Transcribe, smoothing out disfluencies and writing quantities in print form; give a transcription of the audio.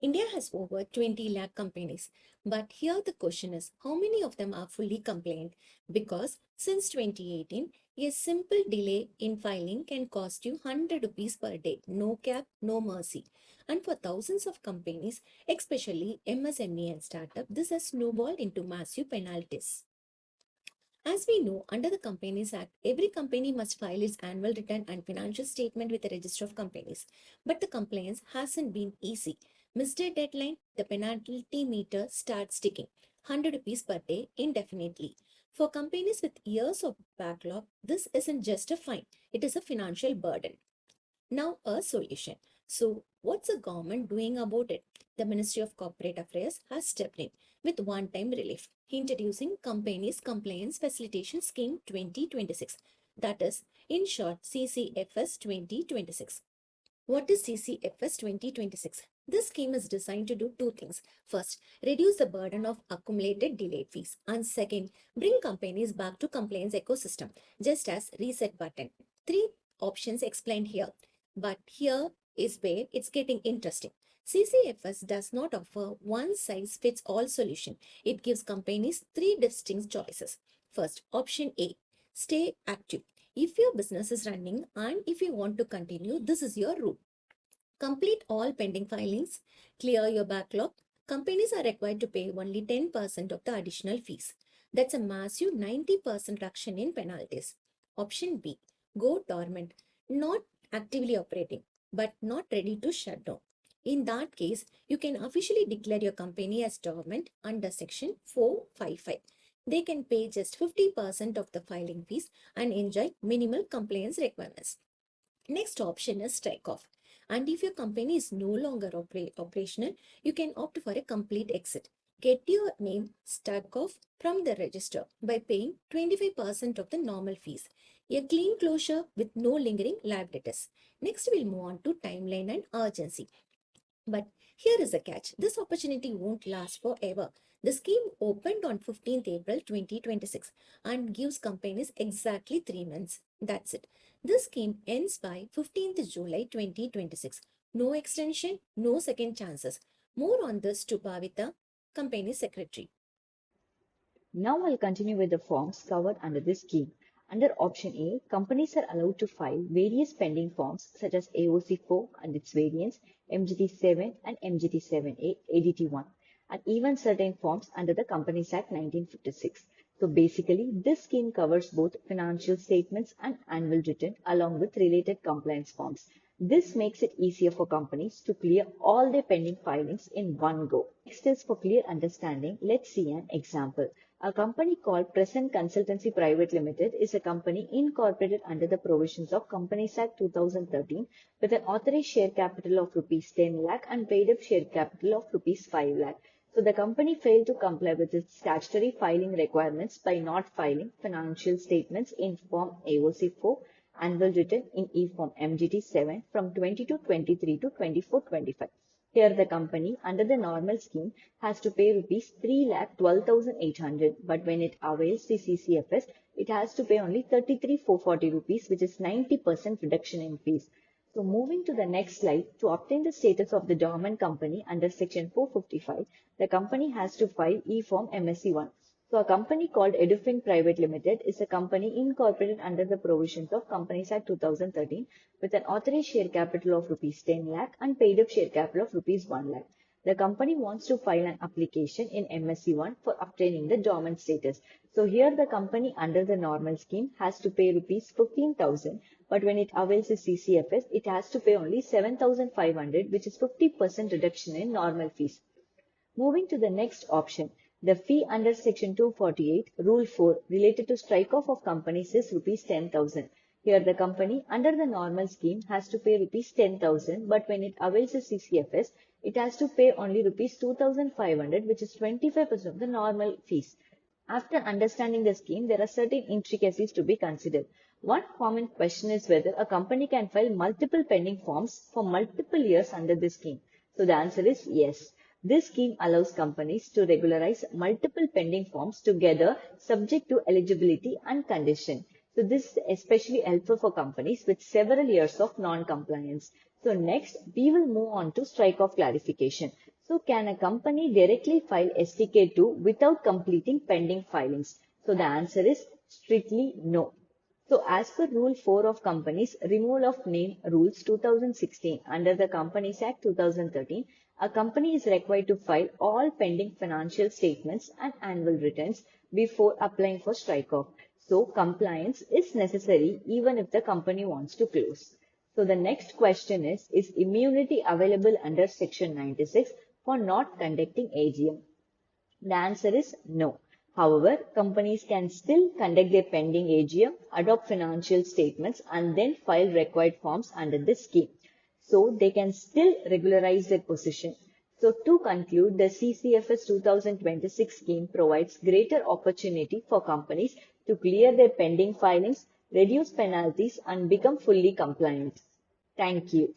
India has over 20 lakh companies, but here the question is how many of them are fully compliant? Because since 2018, a simple delay in filing can cost you 100 rupees per day, no cap, no mercy. And for thousands of companies, especially MSME and startup, this has snowballed into massive penalties. As we know, under the Companies Act, every company must file its annual return and financial statement with the Register of Companies. But the compliance hasn't been easy. Missed a deadline, the penalty meter starts ticking. 100 rupees per day indefinitely. For companies with years of backlog, this isn't just a fine, it is a financial burden. Now, a solution. So, what's the government doing about it? The Ministry of Corporate Affairs has stepped in with one-time relief, introducing Companies Compliance Facilitation Scheme 2026. That is, in short, CCFS 2026. What is CCFS 2026? This scheme is designed to do two things. First, reduce the burden of accumulated delayed fees. And second, bring companies back to compliance ecosystem, just as reset button. Three options explained here. But here is where it's getting interesting. CCFS does not offer one size fits all solution. It gives companies three distinct choices. First, option A, stay active. If your business is running and if you want to continue, this is your route. Complete all pending filings, clear your backlog. Companies are required to pay only 10% of the additional fees. That's a massive 90% reduction in penalties. Option B, go dormant, not actively operating, but not ready to shut down. In that case, you can officially declare your company as dormant under Section 455. They can pay just 50% of the filing fees and enjoy minimal compliance requirements. Next option is strike off. And if your company is no longer operational, you can opt for a complete exit. Get your name struck off from the register by paying 25% of the normal fees. A clean closure with no lingering liabilities. Next, we'll move on to timeline and urgency. But here is a catch. This opportunity won't last forever. The scheme opened on 15th April 2026 and gives companies exactly 3 months. That's it. This scheme ends by 15th July 2026. No extension, no second chances. More on this to Bhavita, company secretary. Now I'll continue with the forms covered under this scheme. Under option A, companies are allowed to file various pending forms such as AOC-4 and its variants, MGT-7 and MGT-7A, ADT-1, and even certain forms under the Companies Act 1956. So basically, this scheme covers both financial statements and annual return along with related compliance forms. This makes it easier for companies to clear all their pending filings in one go. Next is for clear understanding, let's see an example. A company called Present Consultancy Private Limited is a company incorporated under the provisions of Companies Act 2013 with an authorized share capital of rupees 10 lakh and paid up share capital of rupees 5 lakh. So the company failed to comply with its statutory filing requirements by not filing financial statements in Form AOC-4, annual return in e-Form MGT-7 from 22-23 to 24-25. Here the company under the normal scheme has to pay rupees 3,12,800, but when it avails the CCFS, it has to pay only 33,440 rupees, which is 90% reduction in fees. So moving to the next slide, to obtain the status of the dormant company under Section 455, the company has to file e-Form MSC-1. So a company called Edufin Private Limited is a company incorporated under the provisions of Companies Act 2013 with an authorized share capital of rupees 10 lakh and paid up share capital of rupees 1 lakh. The company wants to file an application in MSC-1 for obtaining the dormant status. So here the company under the normal scheme has to pay rupees 15,000, but when it avails the CCFS, it has to pay only 7,500, which is 50% reduction in normal fees. Moving to the next option, the fee under Section 248, Rule 4, related to strike-off of companies is rupees 10,000. Here the company under the normal scheme has to pay rupees 10,000, but when it avails the CCFS, it has to pay only rupees 2,500, which is 25% of the normal fees. After understanding the scheme, there are certain intricacies to be considered. One common question is whether a company can file multiple pending forms for multiple years under this scheme. So the answer is yes. This scheme allows companies to regularize multiple pending forms together subject to eligibility and condition. So this is especially helpful for companies with several years of non-compliance. So next, we will move on to strike-off clarification. So can a company directly file STK-2 without completing pending filings? So the answer is strictly no. So as per Rule 4 of Companies Removal of Name Rules 2016 under the Companies Act 2013, a company is required to file all pending financial statements and annual returns before applying for strike-off. So compliance is necessary even if the company wants to close. So the next question is immunity available under Section 96 for not conducting AGM? The answer is no. However, companies can still conduct their pending AGM, adopt financial statements, and then file required forms under this scheme. So they can still regularize their position. So to conclude, the CCFS 2026 scheme provides greater opportunity for companies to clear their pending filings, reduce penalties, and become fully compliant. Thank you.